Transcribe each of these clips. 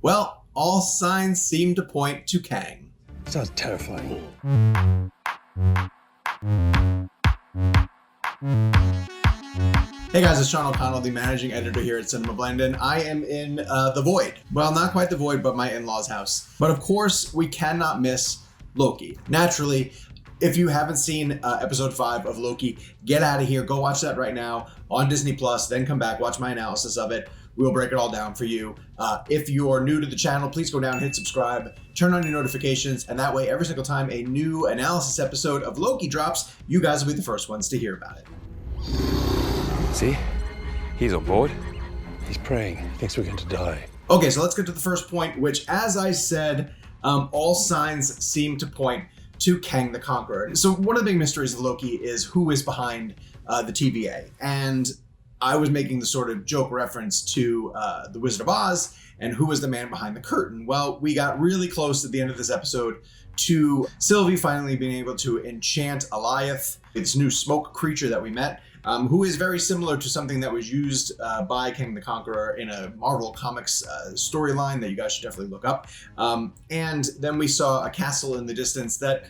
Well, all signs seem to point to Kang. Sounds terrifying. Hey guys, it's Sean O'Connell, the managing editor here at CinemaBlend, and I am in the void. Well, not quite the void, but my in-laws' house. But of course, we cannot miss Loki. Naturally, if you haven't seen episode 5 of Loki, get out of here. Go watch that right now on Disney+, then come back, watch my analysis of it. We'll break it all down for you. If you're new to the channel, please go down, hit subscribe, turn on your notifications, and that way every single time a new analysis episode of Loki drops, you guys will be the first ones to hear about it. See? He's on board. He's praying. He thinks we're going to die. Okay, so let's get to the first point, which, as I said, all signs seem to point to Kang the Conqueror. So one of the big mysteries of Loki is who is behind the TVA. And I was making the sort of joke reference to The Wizard of Oz and who was the man behind the curtain. Well, we got really close at the end of this episode to Sylvie finally being able to enchant Alioth, this new smoke creature that we met, who is very similar to something that was used by Kang the Conqueror in a Marvel Comics storyline that you guys should definitely look up. And then we saw a castle in the distance that,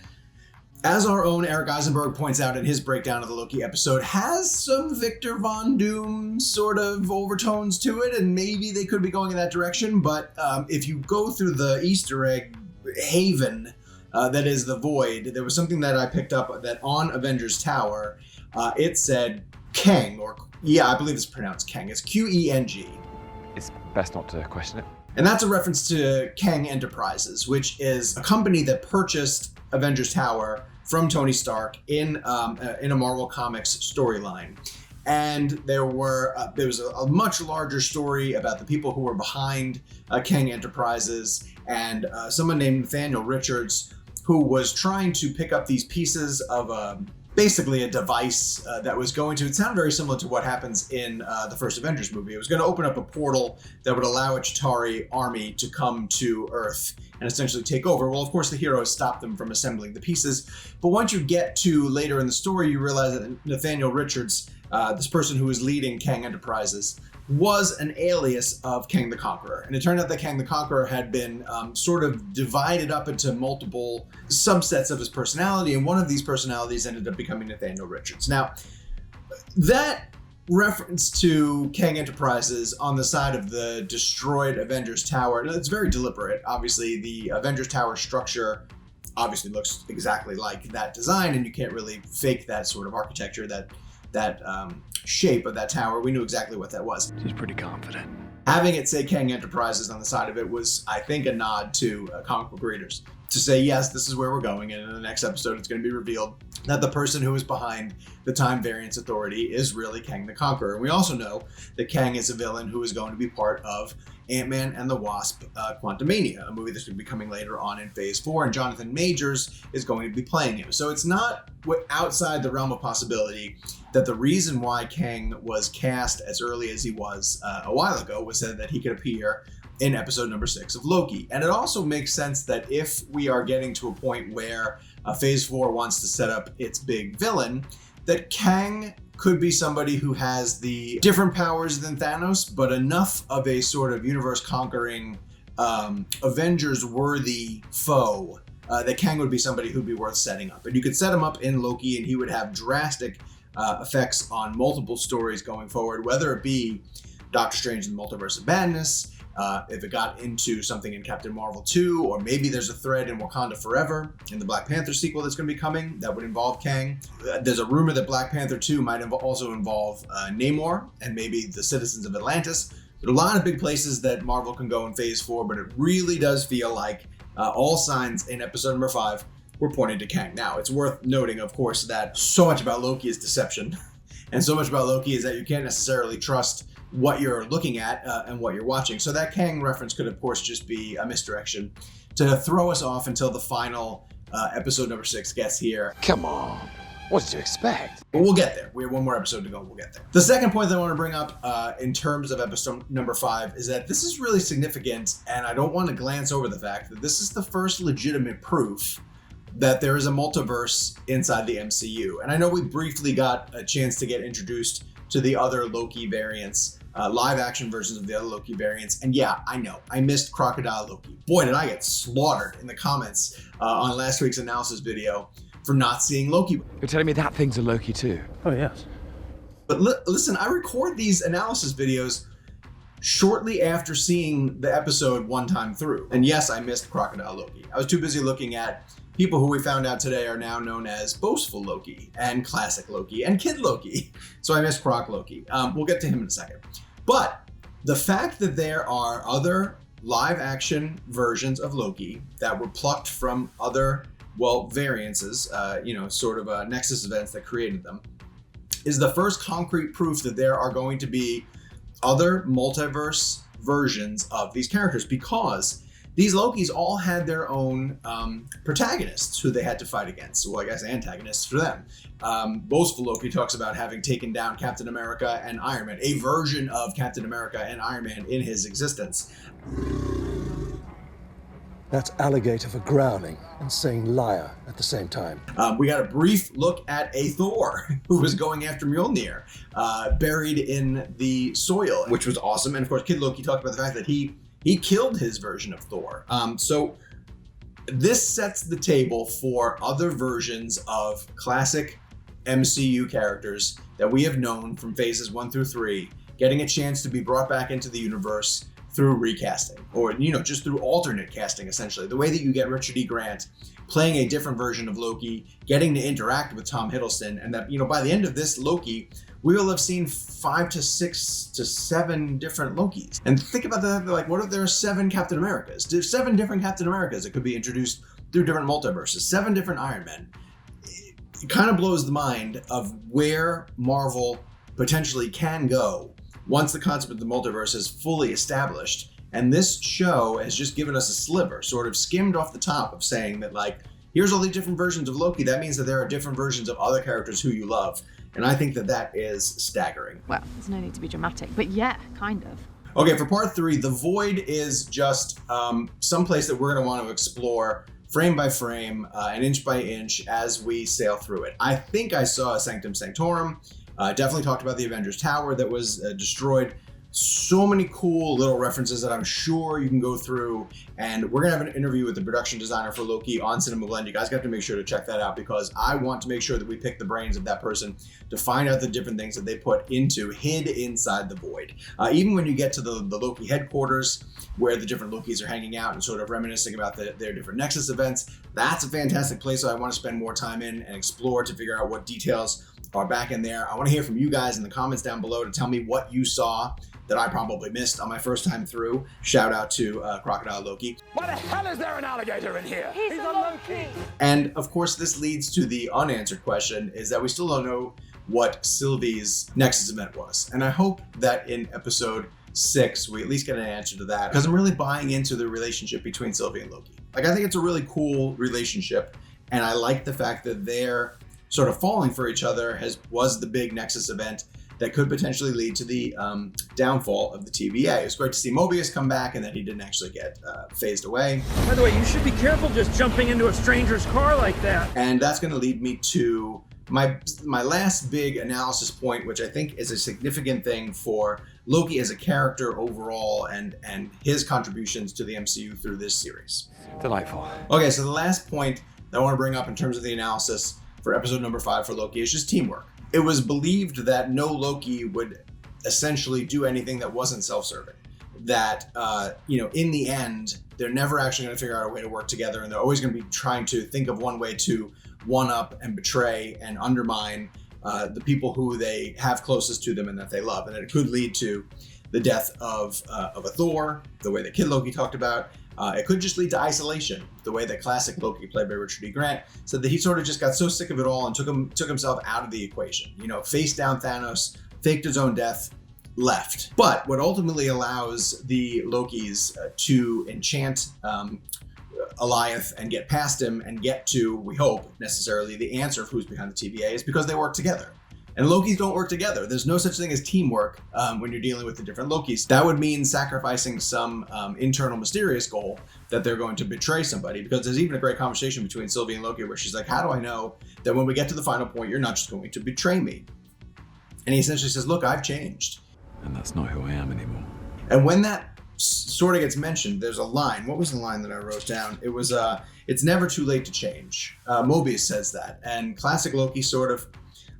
as our own Eric Eisenberg points out in his breakdown of the Loki episode, has some Victor Von Doom sort of overtones to it, and maybe they could be going in that direction. But if you go through the Easter egg haven that is the Void, there was something that I picked up that on Avengers Tower, it said Kang, or yeah, I believe it's pronounced Kang. It's Qeng. It's best not to question it. And that's a reference to Kang Enterprises, which is a company that purchased Avengers Tower from Tony Stark in a Marvel Comics storyline. And there was a much larger story about the people who were behind Kang Enterprises, and someone named Nathaniel Richards, who was trying to pick up these pieces of basically a device that was going to, it sounded very similar to what happens in the first Avengers movie. It was going to open up a portal that would allow a Chitauri army to come to Earth and essentially take over. Well, of course, the heroes stopped them from assembling the pieces. But once you get to later in the story, you realize that Nathaniel Richards, this person who was leading Kang Enterprises, was an alias of Kang the Conqueror. And it turned out that Kang the Conqueror had been sort of divided up into multiple subsets of his personality, and one of these personalities ended up becoming Nathaniel Richards. Now, that reference to Kang Enterprises on the side of the destroyed Avengers Tower, it's very deliberate. Obviously, the Avengers Tower structure obviously looks exactly like that design, and you can't really fake that sort of architecture, that shape of that tower. We knew exactly what that was. She's pretty confident. Having it say Kang Enterprises on the side of it was, I think, a nod to comic book readers to say, yes, this is where we're going, and in the next episode it's going to be revealed that the person who is behind the Time Variance Authority is really Kang the Conqueror. And we also know that Kang is a villain who is going to be part of Ant-Man and the Wasp Quantumania, a movie that's going to be coming later on in Phase 4, and Jonathan Majors is going to be playing him. So it's not outside the realm of possibility that the reason why Kang was cast as early as he was a while ago was that he could appear in episode number 6 of Loki. And it also makes sense that if we are getting to a point where Phase 4 wants to set up its big villain, that Kang could be somebody who has the different powers than Thanos, but enough of a sort of universe-conquering, Avengers-worthy foe that Kang would be somebody who'd be worth setting up. And you could set him up in Loki, and he would have drastic effects on multiple stories going forward, whether it be Doctor Strange and the Multiverse of Madness, if it got into something in Captain Marvel 2, or maybe there's a thread in Wakanda Forever in the Black Panther sequel that's going to be coming that would involve Kang. There's a rumor that Black Panther 2 might also involve Namor and maybe the citizens of Atlantis. There are a lot of big places that Marvel can go in Phase 4, but it really does feel like all signs in episode number 5 were pointing to Kang. Now, it's worth noting, of course, that so much about Loki is deception, and so much about Loki is that you can't necessarily trust what you're looking at and what you're watching. So that Kang reference could, of course, just be a misdirection to throw us off until the final episode number 6 gets here. Come on. What did you expect? But we'll get there. We have one more episode to go. We'll get there. The second point that I want to bring up in terms of episode number 5 is that this is really significant, and I don't want to glance over the fact that this is the first legitimate proof that there is a multiverse inside the MCU. And I know we briefly got a chance to get introduced to the other Loki variants live action versions of the other Loki variants. And yeah, I know, I missed Crocodile Loki. Boy, did I get slaughtered in the comments on last week's analysis video for not seeing Loki. You're telling me that thing's a Loki too? Oh, yes. But listen, I record these analysis videos shortly after seeing the episode one time through. And yes, I missed Crocodile Loki. I was too busy looking at people who we found out today are now known as Boastful Loki and Classic Loki and Kid Loki. So I missed Croc Loki. We'll get to him in a second. But the fact that there are other live action versions of Loki that were plucked from other, well, variances, sort of Nexus events that created them, is the first concrete proof that there are going to be other multiverse versions of these characters, because these Lokis all had their own protagonists who they had to fight against. Well, I guess antagonists for them. Boastful Loki talks about having taken down Captain America and Iron Man, a version of Captain America and Iron Man in his existence. That's alligator for growling and saying liar at the same time. We got a brief look at a Thor who was going after Mjolnir, buried in the soil, which was awesome. And of course, Kid Loki talked about the fact that he killed his version of Thor. So this sets the table for other versions of classic MCU characters that we have known from phases 1 through 3, getting a chance to be brought back into the universe through recasting, or just through alternate casting, essentially. The way that you get Richard E. Grant playing a different version of Loki, getting to interact with Tom Hiddleston, and that by the end of this Loki, we will have seen 5 to 6 to 7 different Lokis. And think about that, like, what if there are 7 Captain Americas? There's 7 different Captain Americas that could be introduced through different multiverses, 7 different Iron Men. It kind of blows the mind of where Marvel potentially can go once the concept of the multiverse is fully established. And this show has just given us a sliver, sort of skimmed off the top of saying that, like, here's all these different versions of Loki. That means that there are different versions of other characters who you love. And I think that that is staggering. Well, there's no need to be dramatic, but yeah, kind of. Okay, for part 3, the Void is just someplace that we're going to want to explore frame by frame and inch by inch as we sail through it. I think I saw a Sanctum Sanctorum. Definitely talked about the Avengers Tower that was destroyed. So many cool little references that I'm sure you can go through. And we're going to have an interview with the production designer for Loki on CinemaBlend. You guys have to make sure to check that out, because I want to make sure that we pick the brains of that person to find out the different things that they hid inside the Void. Even when you get to the Loki headquarters, where the different Lokis are hanging out and sort of reminiscing about their different Nexus events, that's a fantastic place that I want to spend more time in and explore to figure out what details are back in there. I want to hear from you guys in the comments down below to tell me what you saw that I probably missed on my first time through. Shout out to Crocodile Loki. Why the hell is there an alligator in here? He's a Loki! And of course, this leads to the unanswered question, is that we still don't know what Sylvie's Nexus event was. And I hope that in episode 6, we at least get an answer to that, because I'm really buying into the relationship between Sylvie and Loki. Like, I think it's a really cool relationship, and I like the fact that they're sort of falling for each other was the big Nexus event that could potentially lead to the downfall of the TVA. It was great to see Mobius come back and that he didn't actually get phased away. By the way, you should be careful just jumping into a stranger's car like that. And that's going to lead me to my last big analysis point, which I think is a significant thing for Loki as a character overall and his contributions to the MCU through this series. Delightful. Okay, so the last point that I want to bring up in terms of the analysis for episode number 5 for Loki is just teamwork. It was believed that no Loki would essentially do anything that wasn't self-serving. That, in the end, they're never actually going to figure out a way to work together, and they're always going to be trying to think of one way to one-up and betray and undermine the people who they have closest to them and that they love. And that it could lead to the death of a Thor, the way that Kid Loki talked about. It could just lead to isolation, the way that classic Loki, played by Richard E. Grant, said that he sort of just got so sick of it all and took himself out of the equation. Faced down Thanos, faked his own death, left. But what ultimately allows the Lokis to enchant Alioth and get past him and get to, we hope, necessarily the answer of who's behind the TVA is because they work together. And Lokis don't work together. There's no such thing as teamwork when you're dealing with the different Lokis. That would mean sacrificing some internal mysterious goal that they're going to betray somebody, because there's even a great conversation between Sylvie and Loki where she's like, how do I know that when we get to the final point, you're not just going to betray me? And he essentially says, look, I've changed. And that's not who I am anymore. And when that sort of gets mentioned, there's a line. What was the line that I wrote down? It was, it's never too late to change. Mobius says that. And classic Loki sort of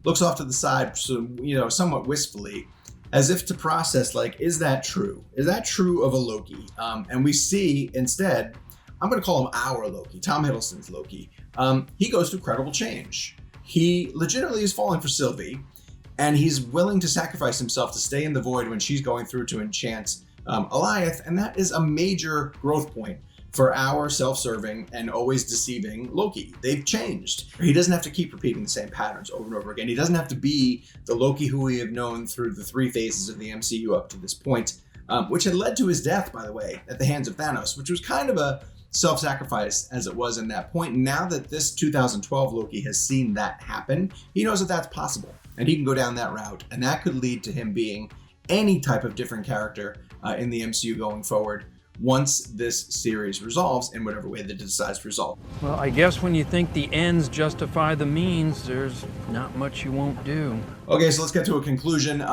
looks off to the side, somewhat wistfully, as if to process, like, is that true? Is that true of a Loki? And we see instead, I'm going to call him our Loki, Tom Hiddleston's Loki. He goes through credible change. He legitimately is falling for Sylvie, and he's willing to sacrifice himself to stay in the void when she's going through to enchant Alioth, and that is a major growth point for our self-serving and always deceiving Loki. They've changed. He doesn't have to keep repeating the same patterns over and over again. He doesn't have to be the Loki who we have known through the 3 phases of the MCU up to this point, which had led to his death, by the way, at the hands of Thanos, which was kind of a self-sacrifice as it was in that point. Now that this 2012 Loki has seen that happen, he knows that that's possible, and he can go down that route, and that could lead to him being any type of different character in the MCU going forward once this series resolves in whatever way that it decides to resolve. Well, I guess when you think the ends justify the means, there's not much you won't do. Okay, so let's get to a conclusion.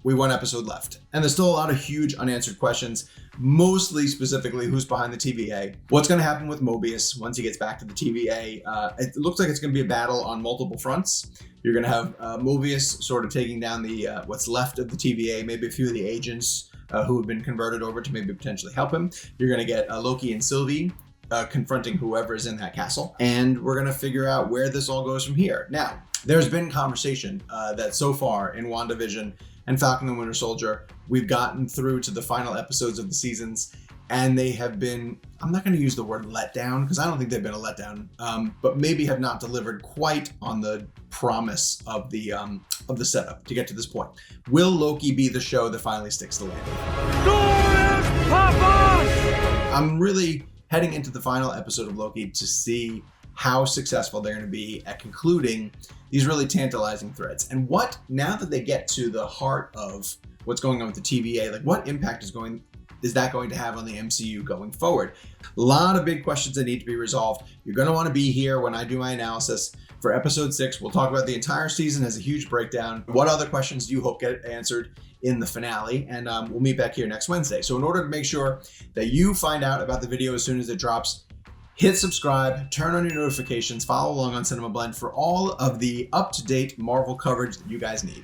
We one episode left, and there's still a lot of huge unanswered questions, mostly specifically who's behind the TVA, what's going to happen with Mobius once he gets back to the TVA. It looks like it's going to be a battle on multiple fronts. You're going to have Mobius sort of taking down the what's left of the TVA, maybe a few of the agents who have been converted over to maybe potentially help him. You're going to get Loki and Sylvie confronting whoever is in that castle, and we're going to figure out where this all goes from here. Now, there's been conversation that so far in WandaVision and Falcon and Winter Soldier, we've gotten through to the final episodes of the seasons, and they have been, I'm not going to use the word letdown, because I don't think they've been a letdown, but maybe have not delivered quite on the promise of the setup to get to this point. Will Loki be the show that finally sticks the landing? I'm really heading into the final episode of Loki to see how successful they're going to be at concluding these really tantalizing threads. And what, now that they get to the heart of what's going on with the TVA, like what impact is that going to have on the MCU going forward? A lot of big questions that need to be resolved. You're going to want to be here when I do my analysis for episode 6. We'll talk about the entire season as a huge breakdown. What other questions do you hope get answered in the finale? And we'll meet back here next Wednesday. So in order to make sure that you find out about the video as soon as it drops, hit subscribe, turn on your notifications, follow along on CinemaBlend for all of the up-to-date Marvel coverage that you guys need.